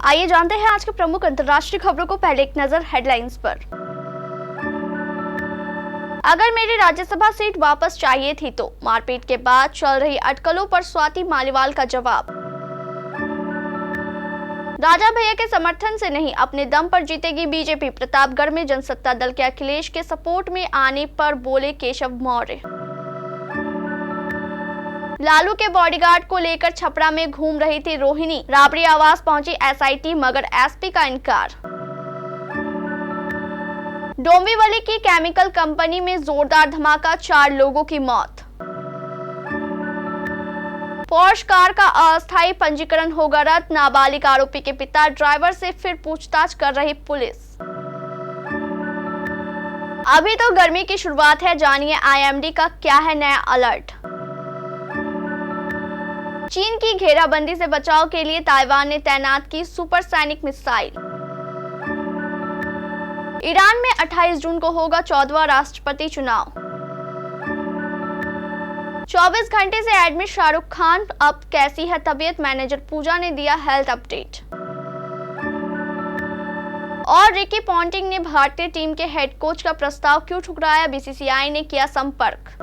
आइए जानते हैं आज के प्रमुख अंतर्राष्ट्रीय खबरों को। पहले एक नजर हेडलाइंस पर। अगर मेरी राज्यसभा सीट वापस चाहिए थी तो मारपीट के बाद चल रही अटकलों पर स्वाति मालीवाल का जवाब। राजा भैया के समर्थन से नहीं अपने दम पर जीतेगी बीजेपी। प्रतापगढ़ में जनसत्ता दल के अखिलेश के सपोर्ट में आने पर बोले केशव मौर्य। लालू के बॉडीगार्ड को लेकर छपरा में घूम रही थी रोहिणी। राबड़ी आवास पहुंची एसआईटी मगर एसपी का इनकार। डोंबिवली की केमिकल कंपनी में जोरदार धमाका, 4 लोगों की मौत। पोर्श कार का अस्थायी पंजीकरण होगा रद्द। नाबालिग आरोपी के पिता ड्राइवर से फिर पूछताछ कर रही पुलिस। अभी तो गर्मी की शुरुआत है, जानिए आईएमडी का क्या है नया अलर्ट। चीन की घेराबंदी से बचाव के लिए ताइवान ने तैनात की सुपरसैनिक मिसाइल। ईरान में 28 जून को होगा 14वां राष्ट्रपति चुनाव। 24 घंटे से एडमिट शाहरुख खान, अब कैसी है तबीयत, मैनेजर पूजा ने दिया हेल्थ अपडेट। और रिकी पॉन्टिंग ने भारतीय टीम के हेड कोच का प्रस्ताव क्यों ठुकराया, बीसीसीआई ने किया संपर्क।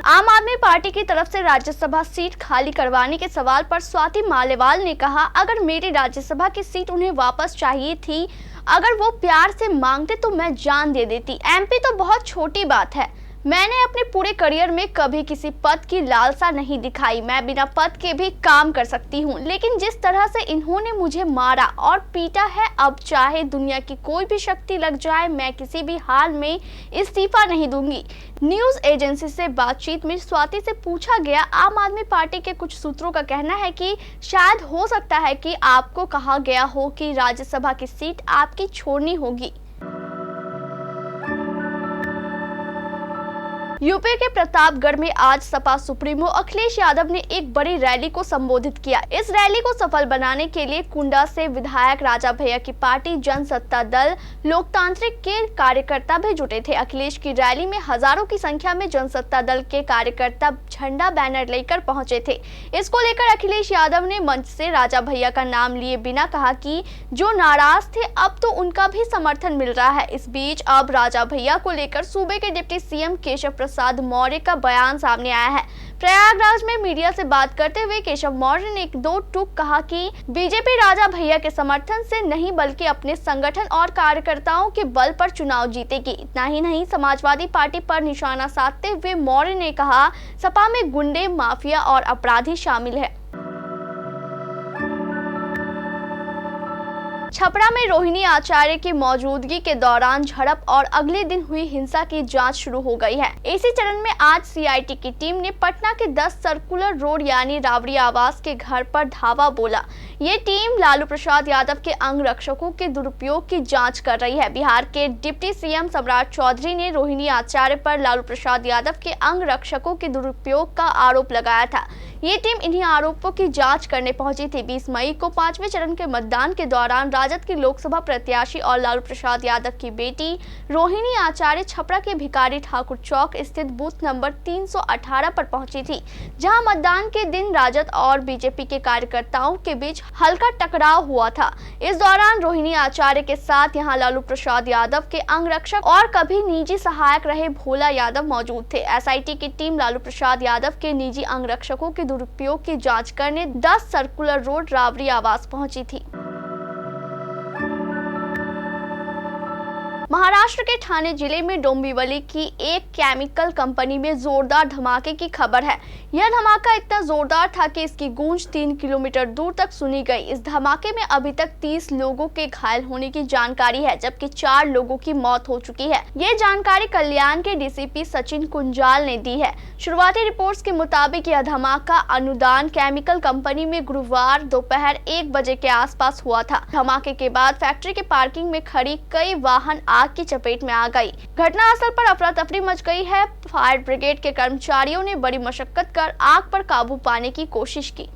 आम आदमी पार्टी की तरफ से राज्यसभा सीट खाली करवाने के सवाल पर स्वाति मालीवाल ने कहा, अगर मेरी राज्यसभा की सीट उन्हें वापस चाहिए थी, अगर वो प्यार से मांगते तो मैं जान दे देती। एमपी तो बहुत छोटी बात है। मैंने अपने पूरे करियर में कभी किसी पद की लालसा नहीं दिखाई। मैं बिना पद के भी काम कर सकती हूँ, लेकिन जिस तरह से इन्होंने मुझे मारा और पीटा है, अब चाहे दुनिया की कोई भी शक्ति लग जाए, मैं किसी भी हाल में इस्तीफा नहीं दूंगी। न्यूज एजेंसी से बातचीत में स्वाति से पूछा गया, आम आदमी पार्टी के कुछ सूत्रों का कहना है कि शायद हो सकता है कि आपको कहा गया हो कि राज्यसभा की सीट आपकी छोड़नी होगी। यूपी के प्रतापगढ़ में आज सपा सुप्रीमो अखिलेश यादव ने एक बड़ी रैली को संबोधित किया। इस रैली को सफल बनाने के लिए कुंडा से विधायक राजा भैया की पार्टी जनसत्ता दल लोकतांत्रिक के कार्यकर्ता भी जुटे थे। अखिलेश की रैली में हजारों की संख्या में जनसत्ता दल के कार्यकर्ता झंडा बैनर लेकर पहुंचे थे। इसको लेकर अखिलेश यादव ने मंच से राजा भैया का नाम लिए बिना कहा कि जो नाराज थे अब तो उनका भी समर्थन मिल रहा है। इस बीच अब राजा भैया को लेकर सूबे के डिप्टी सीएम केशव प्रसाद मौर्य का बयान सामने आया है। प्रयागराज में मीडिया से बात करते हुए केशव मौर्य ने 1-2 टूक कहा कि बीजेपी राजा भैया के समर्थन से नहीं बल्कि अपने संगठन और कार्यकर्ताओं के बल पर चुनाव जीतेगी। इतना ही नहीं, समाजवादी पार्टी पर निशाना साधते हुए मौर्य ने कहा, सपा में गुंडे, माफिया और अपराधी शामिल है। छपरा में रोहिणी आचार्य की मौजूदगी के दौरान झड़प और अगले दिन हुई हिंसा की जांच शुरू हो गई है। इसी चरण में आज सीआईटी की टीम ने पटना के 10 सर्कुलर रोड यानी राबड़ी आवास के घर पर धावा बोला। ये टीम लालू प्रसाद यादव के अंगरक्षकों के दुरुपयोग की जांच कर रही है। बिहार के डिप्टी सीएम सम्राट चौधरी ने रोहिणी आचार्य पर लालू प्रसाद यादव के अंगरक्षकों के दुरुपयोग का आरोप लगाया था। ये टीम इन्हीं आरोपों की जांच करने पहुंची थी। 20 मई को 5वें चरण के मतदान के दौरान राजद की लोकसभा प्रत्याशी और लालू प्रसाद यादव की बेटी रोहिणी आचार्य छपरा के भिखारी ठाकुर चौक स्थित बूथ नंबर 318 पर पहुंची थी, जहां मतदान के दिन राजद और बीजेपी के कार्यकर्ताओं के बीच हल्का टकराव हुआ था। इस दौरान रोहिणी आचार्य के साथ यहां लालू प्रसाद यादव के अंगरक्षक और कभी निजी सहायक रहे भोला यादव मौजूद थे। एसआईटी की टीम लालू प्रसाद यादव के निजी अंगरक्षकों के दुरुपयोग की जांच करने 10 सर्कुलर रोड राबड़ी आवास पहुंची थी। महाराष्ट्र के ठाणे जिले में डोंबिवली की एक केमिकल कंपनी में जोरदार धमाके की खबर है। यह धमाका इतना जोरदार था कि इसकी गूंज 3 किलोमीटर दूर तक सुनी गई। इस धमाके में अभी तक 30 लोगों के घायल होने की जानकारी है, जबकि 4 लोगों की मौत हो चुकी है। ये जानकारी कल्याण के डीसीपी सचिन कुंजाल ने दी है। शुरुआती रिपोर्ट्स के मुताबिक यह धमाका अनुदान केमिकल कंपनी में गुरुवार दोपहर 1 बजे के आसपास हुआ था। धमाके के बाद फैक्ट्री के पार्किंग में खड़ी कई वाहन आग की चपेट में आ गई। घटनास्थल पर अफरा तफरी मच गई है। फायर ब्रिगेड के कर्मचारियों ने बड़ी मशक्कत कर आग पर काबू पाने की कोशिश की।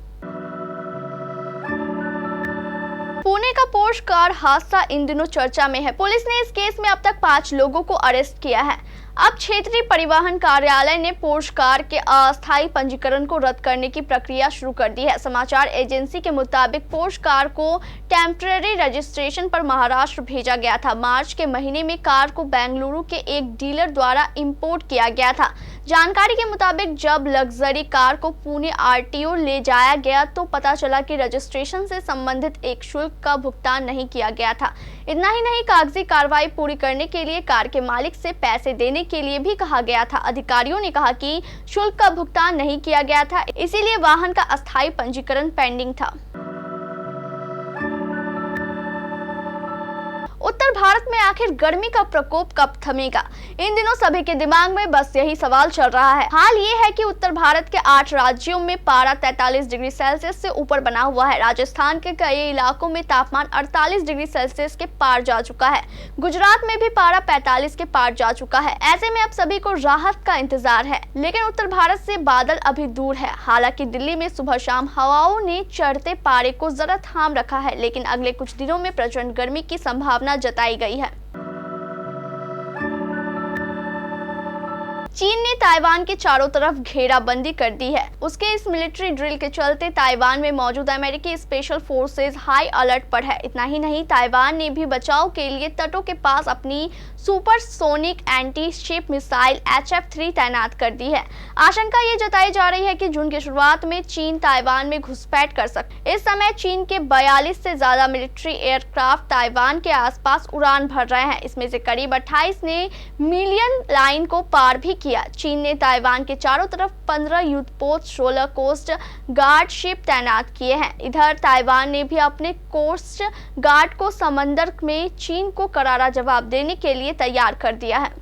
पुणे का पोर्श कार हादसा इन दिनों चर्चा में है। पुलिस ने इस केस में अब तक 5 लोगों को अरेस्ट किया है। अब क्षेत्रीय परिवहन कार्यालय ने पोर्श कार के अस्थायी पंजीकरण को रद्द करने की प्रक्रिया शुरू कर दी है। समाचार एजेंसी के मुताबिक पोर्श कार को टेम्परेरी रजिस्ट्रेशन पर महाराष्ट्र भेजा गया था। मार्च के महीने में कार को बेंगलुरु के एक डीलर द्वारा इंपोर्ट किया गया था। जानकारी के मुताबिक जब लग्जरी कार को पुणे आरटीओ ले जाया गया तो पता चला कि रजिस्ट्रेशन से संबंधित एक शुल्क का भुगतान नहीं किया गया था। इतना ही नहीं, कागजी कार्रवाई पूरी करने के लिए कार के मालिक से पैसे देने के लिए भी कहा गया था। अधिकारियों ने कहा कि शुल्क का भुगतान नहीं किया गया था, इसीलिए वाहन का अस्थायी पंजीकरण पेंडिंग था। उत्तर भारत में आखिर गर्मी का प्रकोप कब थमेगा? इन दिनों सभी के दिमाग में बस यही सवाल चल रहा है। हाल ये है कि उत्तर भारत के 8 राज्यों में पारा 43 डिग्री सेल्सियस से ऊपर बना हुआ है। राजस्थान के कई इलाकों में तापमान 48 डिग्री सेल्सियस के पार जा चुका है। गुजरात में भी पारा 45 के पार जा चुका है। ऐसे में अब सभी को राहत का इंतजार है, लेकिन उत्तर भारत से बादल अभी दूर है। हालांकि दिल्ली में सुबह शाम हवाओं ने चढ़ते पारे को जरा थाम रखा है, लेकिन अगले कुछ दिनों में प्रचंड गर्मी की संभावना जताई गई है। चीन ने ताइवान के चारों तरफ घेराबंदी कर दी है। उसके इस मिलिट्री ड्रिल के चलते ताइवान में मौजूद अमेरिकी स्पेशल फोर्सेज हाई अलर्ट पर है। इतना ही नहीं, ताइवान ने भी बचाव के लिए तटों के पास अपनी supersonic anti ship missile HF-3 तैनात कर दी है। आशंका ये जताई जा रही है कि जून की शुरुआत में चीन ताइवान में घुसपैठ कर सकता है। इस समय चीन के 42 से ज्यादा मिलिट्री एयरक्राफ्ट ताइवान के आसपास उड़ान भर रहे हैं। इसमें से करीब 28 ने मिलियन लाइन को पार भी किया। चीन ने ताइवान के चारों तरफ 15 युद्धपोत 16 कोस्ट गार्ड शिप तैनात किए हैं। इधर ताइवान ने भी अपने कोस्ट गार्ड को समंदर में चीन को करारा जवाब देने के लिए तैयार कर दिया है।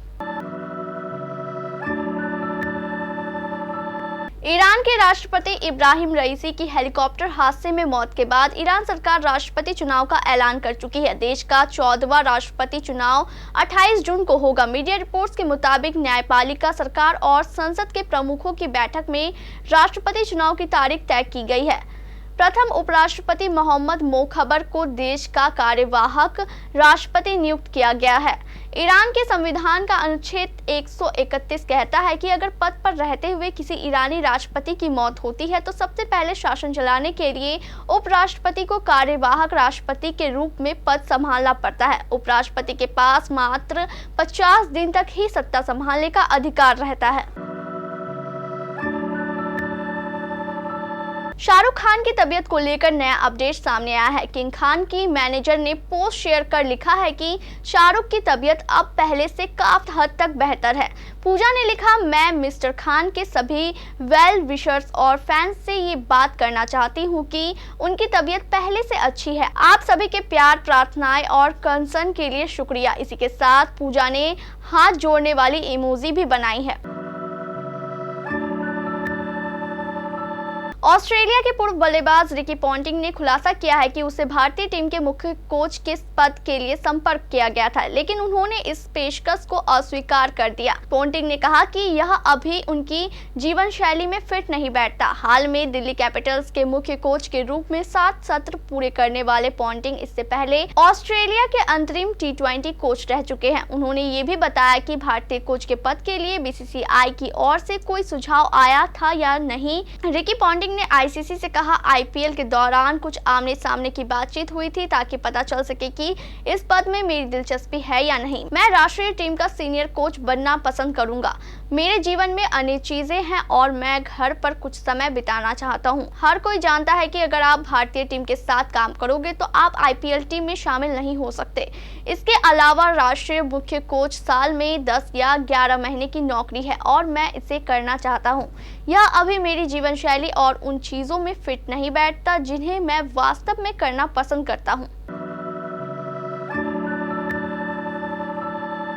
ईरान के राष्ट्रपति इब्राहिम रईसी की हेलीकॉप्टर हादसे में मौत के बाद ईरान सरकार राष्ट्रपति चुनाव का ऐलान कर चुकी है। देश का 14वां राष्ट्रपति चुनाव 28 जून को होगा। मीडिया रिपोर्ट्स के मुताबिक न्यायपालिका, सरकार और संसद के प्रमुखों की बैठक में राष्ट्रपति चुनाव की तारीख तय की गई है। प्रथम उपराष्ट्रपति मोहम्मद मोखबर को देश का कार्यवाहक राष्ट्रपति नियुक्त किया गया है। ईरान के संविधान का अनुच्छेद 131 कहता है कि अगर पद पर रहते हुए किसी ईरानी राष्ट्रपति की मौत होती है तो सबसे पहले शासन चलाने के लिए उपराष्ट्रपति को कार्यवाहक राष्ट्रपति के रूप में पद संभालना पड़ता है। उपराष्ट्रपति के पास मात्र 50 दिन तक ही सत्ता संभालने का अधिकार रहता है। शाहरुख खान की तबीयत को लेकर नया अपडेट सामने आया है। किंग खान की मैनेजर ने पोस्ट शेयर कर लिखा है कि शाहरुख की तबीयत अब पहले से काफी हद तक बेहतर है। पूजा ने लिखा, मैं मिस्टर खान के सभी वेल विशर्स और फैंस से ये बात करना चाहती हूँ कि उनकी तबीयत पहले से अच्छी है। आप सभी के प्यार, प्रार्थनाएं और कंसर्न के लिए शुक्रिया। इसी के साथ पूजा ने हाथ जोड़ने वाली इमोजी भी बनाई है। ऑस्ट्रेलिया के पूर्व बल्लेबाज रिकी पॉन्टिंग ने खुलासा किया है कि उसे भारतीय टीम के मुख्य कोच के पद के लिए संपर्क किया गया था, लेकिन उन्होंने इस पेशकश को अस्वीकार कर दिया। पॉन्टिंग ने कहा कि यह अभी उनकी जीवन शैली में फिट नहीं बैठता। हाल में दिल्ली कैपिटल्स के मुख्य कोच के रूप में 7 सत्र पूरे करने वाले पॉन्टिंग इससे पहले ऑस्ट्रेलिया के अंतरिम T20 कोच रह चुके हैं। उन्होंने ये भी बताया कि भारतीय कोच के पद के लिए BCCI की ओर से कोई सुझाव आया था या नहीं। रिकी पॉन्टिंग ने ICC से कहा, IPL के दौरान कुछ आमने सामने की बातचीत हुई थी ताकि पता चल सके कि इस पद में मेरी दिलचस्पी है या नहीं। मैं राष्ट्रीय टीम का सीनियर कोच बनना पसंद करूंगा। मेरे जीवन में अनेक चीजें हैं और मैं घर पर कुछ समय बिताना चाहता हूं। हर कोई जानता है कि अगर आप भारतीय टीम के साथ काम करोगे तो आप IPL टीम में शामिल नहीं हो सकते। इसके अलावा राष्ट्रीय मुख्य कोच साल में 10 या 11 महीने की नौकरी है और मैं इसे करना चाहता हूं। यह अभी मेरी जीवन शैली और उन चीजों में फिट नहीं बैठता जिन्हें मैं वास्तव में करना पसंद करता हूं।